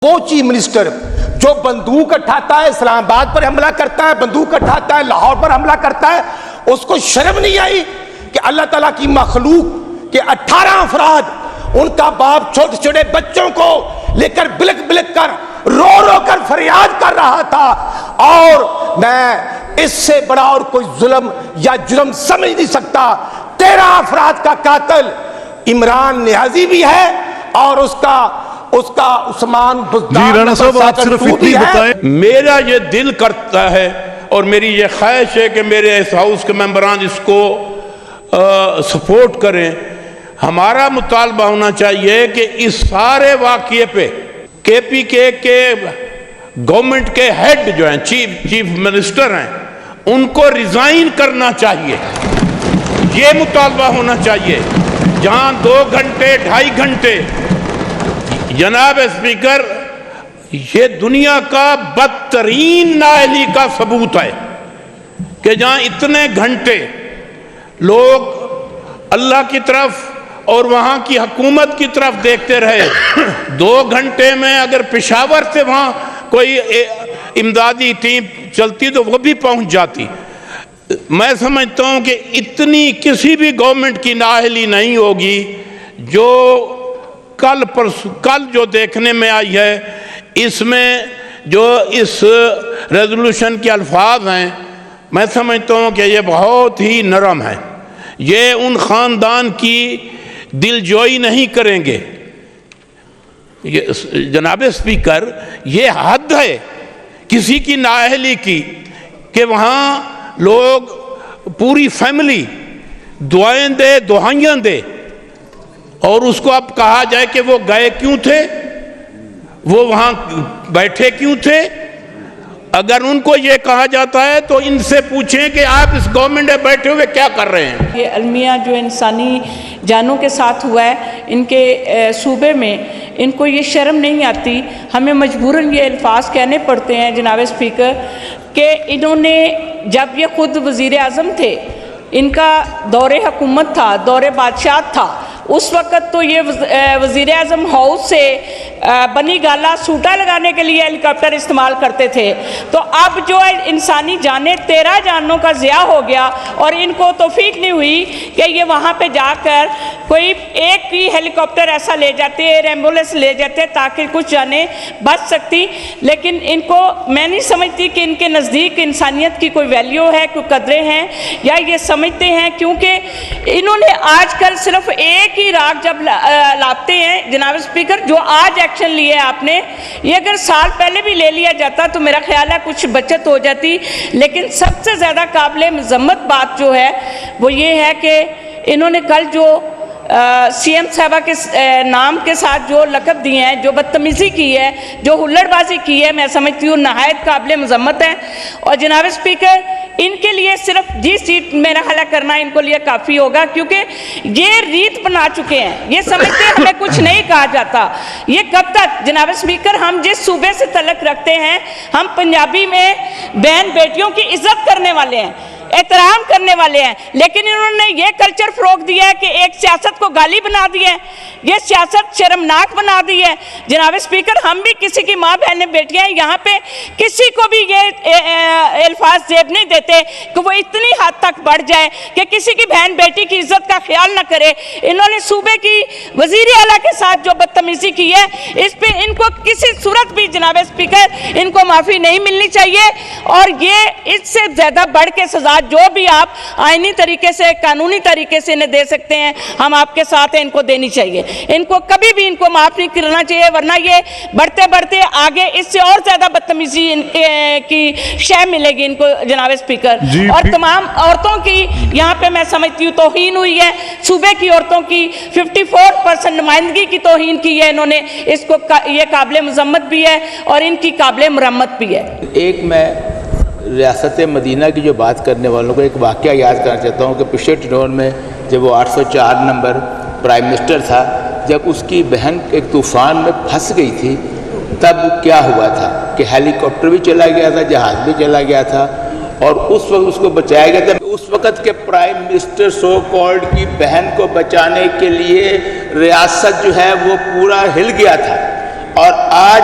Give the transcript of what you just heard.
وہ chief minister جو بندوق اٹھاتا ہے اسلام آباد پر حملہ کرتا ہے، بندوق اٹھاتا ہے لاہور پر حملہ کرتا ہے، اس کو شرم نہیں آئی کہ اللہ تعالیٰ کی مخلوق کے 18 افراد، ان کا باپ چھوٹے چھوٹے بچوں کو لے کر بلک بلک کر رو رو کر فریاد کر رہا تھا، اور میں اس سے بڑا اور کوئی ظلم یا جرم سمجھ نہیں سکتا۔ 13 افراد کا قاتل عمران نیازی بھی ہے اور اس کا عثمان بزدار رانا صاحب آپ صرف اتنی بتائیں۔ میرا یہ دل کرتا ہے اور میری یہ خواہش ہے کہ میرے اس ہاؤس کے ممبران اس کو سپورٹ کریں۔ ہمارا مطالبہ ہونا چاہیے کہ اس سارے واقعے پہ کے پی کے گورنمنٹ کے ہیڈ جو ہیں چیف منسٹر ہیں ان کو ریزائن کرنا چاہیے، یہ مطالبہ ہونا چاہیے۔ جہاں 2 گھنٹے 2.5 گھنٹے، جناب اسپیکر یہ دنیا کا بدترین نااہلی کا ثبوت ہے کہ جہاں اتنے گھنٹے لوگ اللہ کی طرف اور وہاں کی حکومت کی طرف دیکھتے رہے، 2 گھنٹے میں اگر پشاور سے وہاں کوئی امدادی ٹیم چلتی تو وہ بھی پہنچ جاتی۔ میں سمجھتا ہوں کہ اتنی کسی بھی گورنمنٹ کی نااہلی نہیں ہوگی جو کل جو دیکھنے میں آئی ہے۔ اس میں جو اس ریزولوشن کے الفاظ ہیں میں سمجھتا ہوں کہ یہ بہت ہی نرم ہے، یہ ان خاندان کی دل جوئی نہیں کریں گے۔ جناب اسپیکر یہ حد ہے کسی کی نااہلی کی کہ وہاں لوگ پوری فیملی دعائیں دے دعائیاں دے اور اس کو اب کہا جائے کہ وہ گئے کیوں تھے، وہ وہاں بیٹھے کیوں تھے۔ اگر ان کو یہ کہا جاتا ہے تو ان سے پوچھیں کہ آپ اس گورنمنٹ میں بیٹھے ہوئے کیا کر رہے ہیں۔ یہ المیہ جو انسانی جانوں کے ساتھ ہوا ہے ان کے صوبے میں، ان کو یہ شرم نہیں آتی۔ ہمیں مجبوراً یہ الفاظ کہنے پڑتے ہیں جناب اسپیکر کہ انہوں نے جب یہ خود وزیر اعظم تھے، ان کا دور حکومت تھا، دور بادشاہت تھا، اس وقت تو یہ وزیر اعظم ہاؤس سے بنی گالا سوٹا لگانے کے لیے ہیلی کاپٹر استعمال کرتے تھے۔ تو اب جو انسانی جانیں 13 جانوں کا ضیاع ہو گیا اور ان کو توفیق نہیں ہوئی کہ یہ وہاں پہ جا کر کوئی ایک بھی ہیلی کاپٹر ایسا لے جاتے، ایئر ایمبولینس لے جاتے تاکہ کچھ جانیں بچ سکتی، لیکن ان کو میں نہیں سمجھتی کہ ان کے نزدیک انسانیت کی کوئی ویلیو ہے، کوئی قدریں ہیں، یا یہ سمجھتے ہیں کیونکہ انہوں نے آج کل صرف ایک ہی راگ جب لاتے ہیں جناب اسپیکر، جو آج ایکشن لیے آپ نے، یہ اگر سال پہلے بھی لے لیا جاتا تو میرا خیال ہے کچھ بچت ہو جاتی۔ لیکن سب سے زیادہ قابل مذمت بات جو ہے وہ یہ ہے کہ انہوں نے کل جو سی ایم صاحبہ کے نام کے ساتھ جو لقب دیے ہیں، جو بدتمیزی کی ہے، جو ہلڑ بازی کی ہے، میں سمجھتی ہوں نہایت قابل مذمت ہے۔ اور جناب اسپیکر ان کے لیے صرف جی سیٹ میرا خیال کرنا ان کو لیے کافی ہوگا، کیونکہ یہ ریت بنا چکے ہیں، یہ سمجھتے ہیں ہمیں کچھ نہیں کہا جاتا۔ یہ کب تک جناب اسپیکر، ہم جس صوبے سے تعلق رکھتے ہیں، ہم پنجابی میں بہن بیٹیوں کی عزت کرنے والے ہیں، احترام کرنے والے ہیں، لیکن انہوں نے یہ کلچر فروغ دیا ہے کہ ایک سیاست کو گالی بنا دی ہے، یہ سیاست شرمناک بنا دی ہے۔ جناب اسپیکر ہم بھی کسی کی ماں بہنیں بیٹیاں ہیں، یہاں پہ کسی کو بھی یہ الفاظ زیب نہیں دیتے کہ وہ اتنی حد تک بڑھ جائے کہ کسی کی بہن بیٹی کی عزت کا خیال نہ کرے۔ انہوں نے صوبے کی وزیر اعلیٰ کے ساتھ جو بدتمیزی کی ہے، اس پہ ان کو کسی صورت بھی جناب اسپیکر ان کو معافی نہیں ملنی چاہیے، اور یہ اس سے زیادہ بڑھ کے سزا جو بھی آپ آئینی طریقے سے قانونی طریقے سے انہیں دے سکتے ہیں ہم آپ کے ساتھ ہیں، ان کو دینی چاہیے۔ ان کو کبھی بھی ان کو معاف نہیں کرنا چاہیے، ورنہ یہ بڑھتے بڑھتے آگے اس سے اور زیادہ بدتمیزی کی شے ملے گی ان کو جناب اسپیکر۔ اور تمام عورتوں کی یہاں پہ میں سمجھتی ہوں توہین ہوئی ہے، صوبے کی عورتوں کی 54% نمائندگی کی توہین کی ہے انہوں نے، اس کو یہ قابل مذمت بھی ہے اور ان کی قابل مرمت بھی ہے۔ ایک میں ریاست مدینہ کی جو بات کرنے والوں کو ایک واقعہ یاد کرنا چاہتا ہوں کہ پچھلے ٹرون میں جب وہ 804 نمبر پرائم منسٹر تھا، جب اس کی بہن ایک طوفان میں پھنس گئی تھی، تب کیا ہوا تھا کہ ہیلی کاپٹر بھی چلا گیا تھا، جہاز بھی چلا گیا تھا، اور اس وقت اس کو بچایا گیا تھا۔ اس وقت کے پرائم منسٹر سو کالڈ کی بہن کو بچانے کے لیے ریاست جو ہے وہ پورا ہل گیا تھا، اور آج